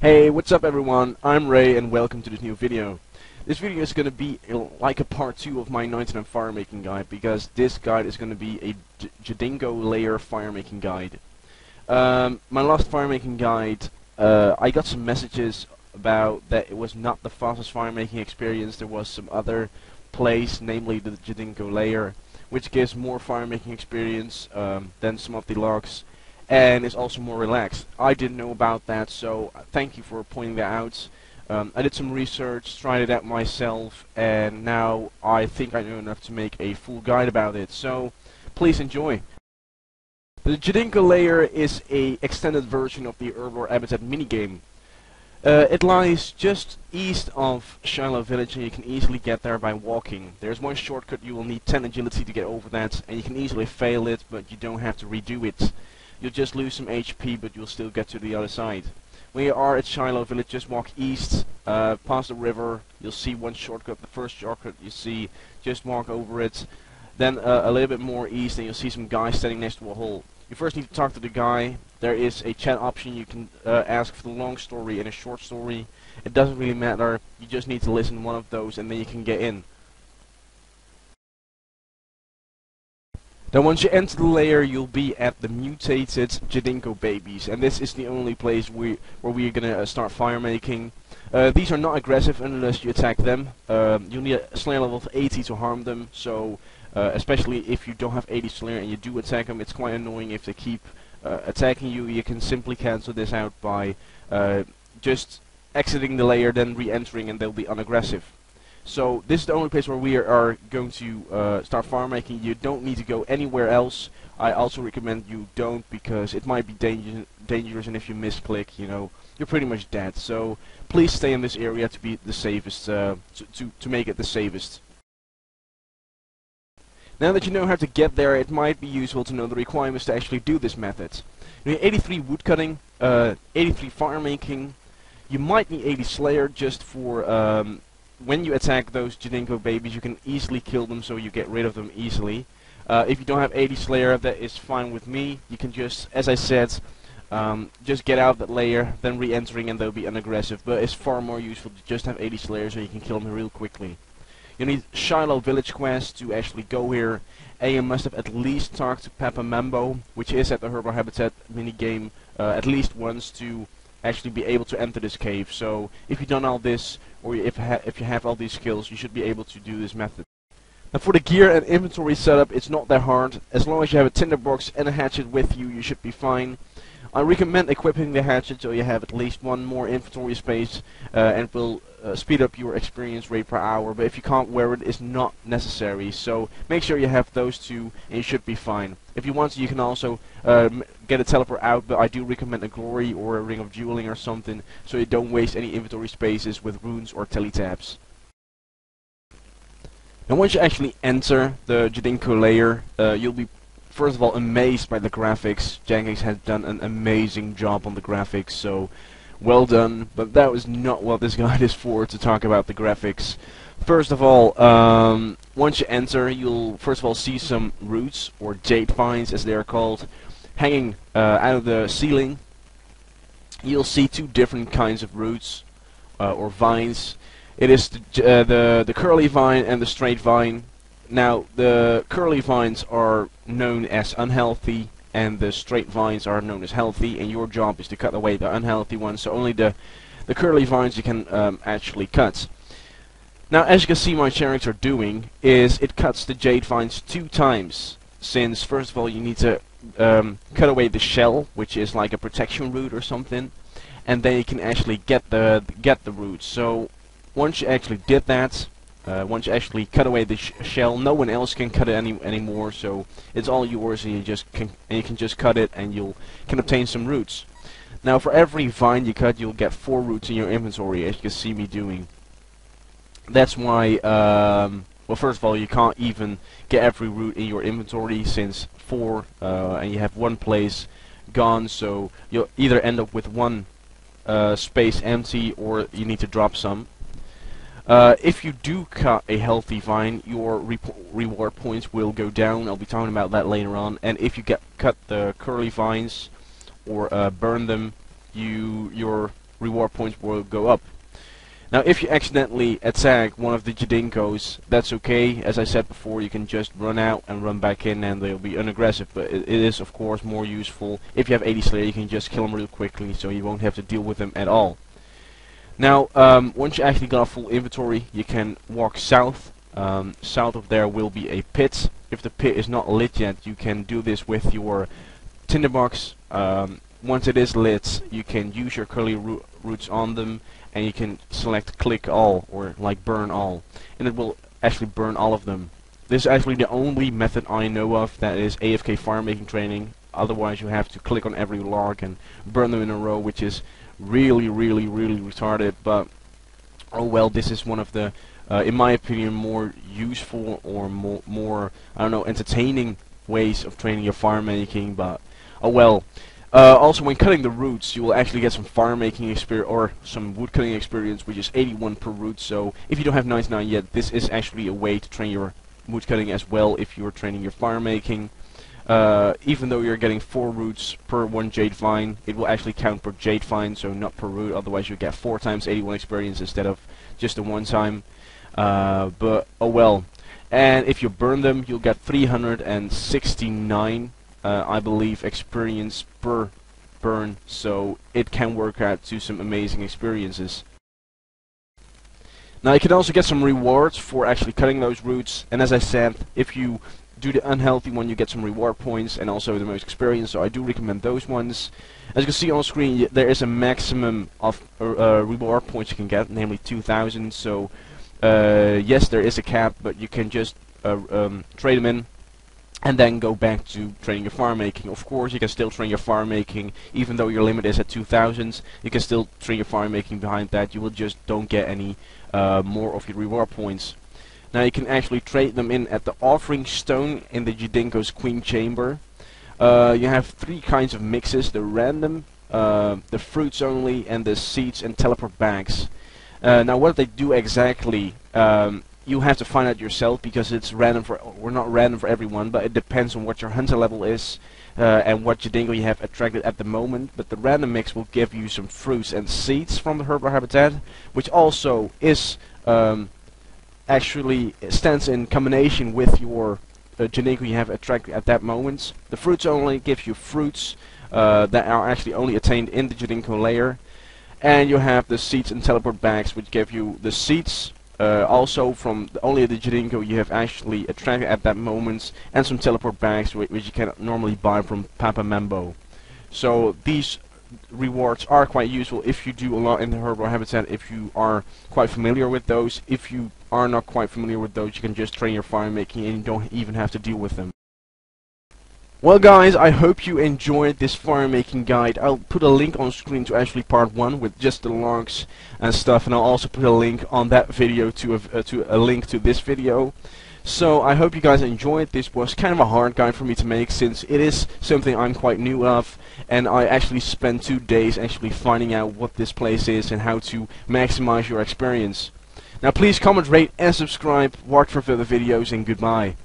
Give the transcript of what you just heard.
Hey, what's up everyone? I'm Ray and welcome to this new video. This video is going to be like a part 2 of my 99 firemaking guide, because this guide is going to be a Jadinko Lair firemaking guide. My last firemaking guide, I got some messages about that it was not the fastest firemaking experience. There was some other place, namely the Jadinko Lair, which gives more firemaking experience than some of the logs, and is also more relaxed. I didn't know about that, so thank you for pointing that out. I did some research, tried it out myself, and now I think I know enough to make a full guide about it, so please enjoy. The Jadinko Lair is a extended version of the Herbivore Habitat minigame. It lies just east of Shiloh Village, and you can easily get there by walking. There's one shortcut. You will need 10 agility to get over that, and you can easily fail it, but you don't have to redo it. You'll just lose some HP, but you'll still get to the other side. When you are at Shiloh Village, just walk east, past the river. You'll see one shortcut, the first shortcut you see. Just walk over it. Then a little bit more east, and you'll see some guy standing next to a hole. You first need to talk to the guy. There is a chat option. You can ask for the long story and a short story. It doesn't really matter. You just need to listen to one of those, and then you can get in. Then once you enter the lair, you'll be at the mutated Jadinko babies, and this is the only place where we're gonna start firemaking. These are not aggressive unless you attack them. You'll need a Slayer level of 80 to harm them, so especially if you don't have 80 Slayer and you do attack them, it's quite annoying if they keep attacking you. You can simply cancel this out by just exiting the lair, then re-entering, and they'll be unaggressive. So this is the only place where we are going to start firemaking. You don't need to go anywhere else. I also recommend you don't, because it might be dangerous, and if you misclick, you know, you're pretty much dead. So please stay in this area to be the safest, to make it the safest. Now that you know how to get there, it might be useful to know the requirements to actually do this method. You need 83 woodcutting, 83 firemaking. You might need 80 Slayer just for when you attack those Jadinko babies. You can easily kill them, so you get rid of them easily. If you don't have 80 Slayer, that is fine with me. You can just, as I said, just get out of that layer, then re-entering, and they'll be unaggressive. But it's far more useful to just have 80 Slayer, so you can kill them real quickly. You need Shiloh Village quest to actually go here, and you must have at least talked to Papa Mambo, which is at the Herbivore Habitat minigame, at least once to actually be able to enter this cave. So if you've done all this, or if you have all these skills, you should be able to do this method. Now for the gear and inventory setup, it's not that hard. As long as you have a tinderbox and a hatchet with you, you should be fine. I recommend equipping the hatchet so you have at least one more inventory space, and will speed up your experience rate per hour. But if you can't wear it, it's not necessary. So make sure you have those two, and you should be fine. If you want to, you can also get a teleport out, but I do recommend a glory or a ring of dueling or something, so you don't waste any inventory spaces with runes or teletabs. Now once you actually enter the Jadinko lair, you'll be first of all amazed by the graphics. Jadinko has done an amazing job on the graphics, so well done. But that was not what this guide is for, to talk about the graphics. First of all, once you enter, you'll first of all see some roots, or jade vines as they are called, hanging out of the ceiling. You'll see two different kinds of roots, or vines. It is the curly vine and the straight vine. Now, the curly vines are known as unhealthy, and the straight vines are known as healthy, and your job is to cut away the unhealthy ones, so only the curly vines you can actually cut. Now, as you can see, my character doing is it cuts the jade vines 2 times, since first of all you need to cut away the shell, which is like a protection root or something, and then you can actually get the roots. So once you actually did that, once you actually cut away the shell, no one else can cut it anymore. So it's all yours, and you can just cut it, and you can obtain some roots. Now, for every vine you cut, you'll get 4 roots in your inventory, as you can see me doing. That's why, well, first of all, you can't even get every root in your inventory, since 4, and you have 1 place gone, so you'll either end up with 1 space empty, or you need to drop some. If you do cut a healthy vine, your reward points will go down. I'll be talking about that later on. And if you cut the curly vines, or burn them, your reward points will go up. Now if you accidentally attack one of the Jadinkos, that's okay. As I said before, you can just run out and run back in and they'll be unaggressive, but it is of course more useful if you have 80 Slayer. You can just kill them real quickly, so you won't have to deal with them at all. Now once you actually got a full inventory, you can walk south. South of there will be a pit. If the pit is not lit yet, you can do this with your tinderbox. Once it is lit, you can use your curly roots on them, and you can select click all, or like burn all, and it will actually burn all of them. This is actually the only method I know of that is AFK firemaking training. Otherwise you have to click on every log and burn them in a row, which is really retarded, but oh well, this is one of the in my opinion more useful or more I don't know, entertaining ways of training your firemaking, but oh well. Also, when cutting the roots, you will actually get some firemaking experience or some woodcutting experience, which is 81 per root. So if you don't have 99 yet, this is actually a way to train your woodcutting as well if you're training your firemaking. Even though you're getting 4 roots per 1 jade vine, it will actually count per jade vine, so not per root. Otherwise you get 4 times 81 experience instead of just the 1 time. But oh well. And if you burn them, you'll get 369 I believe experience per burn, so it can work out to some amazing experiences. Now you can also get some rewards for actually cutting those roots, and as I said, if you do the unhealthy one, you get some reward points and also the most experience, so I do recommend those ones. As you can see on screen, there is a maximum of reward points you can get, namely 2,000, so yes, there is a cap, but you can just trade them in and then go back to training your firemaking. Of course, you can still train your firemaking, even though your limit is at 2,000. You can still train your firemaking behind that. You will just don't get any more of your reward points. Now you can actually trade them in at the offering stone in the Jadinko's Queen Chamber. You have 3 kinds of mixes: the random, the fruits only, and the seeds and teleport bags. Now what they do exactly, you have to find out yourself, because it's random for, or not random for everyone, but it depends on what your hunter level is and what Jadinko you have attracted at the moment. But the random mix will give you some fruits and seeds from the herbal habitat, which also is actually stands in combination with your Jadinko you have attracted at that moment. The fruits only gives you fruits that are actually only attained in the Jadinko layer, and you have the seeds and teleport bags, which give you the seeds also from only the Jadinko you have actually attracted at that moment, and some teleport bags which you can normally buy from Papa Mambo. So these rewards are quite useful if you do a lot in the herbal habitat, if you are quite familiar with those. If you are not quite familiar with those, you can just train your firemaking and you don't even have to deal with them. Well guys, I hope you enjoyed this firemaking guide. I'll put a link on screen to actually part 1 with just the logs and stuff, and I'll also put a link on that video to a link to this video. So I hope you guys enjoyed. This was kind of a hard guide for me to make, since it is something I'm quite new of, and I actually spent 2 days actually finding out what this place is and how to maximize your experience. Now please comment, rate and subscribe, watch for further videos, and goodbye.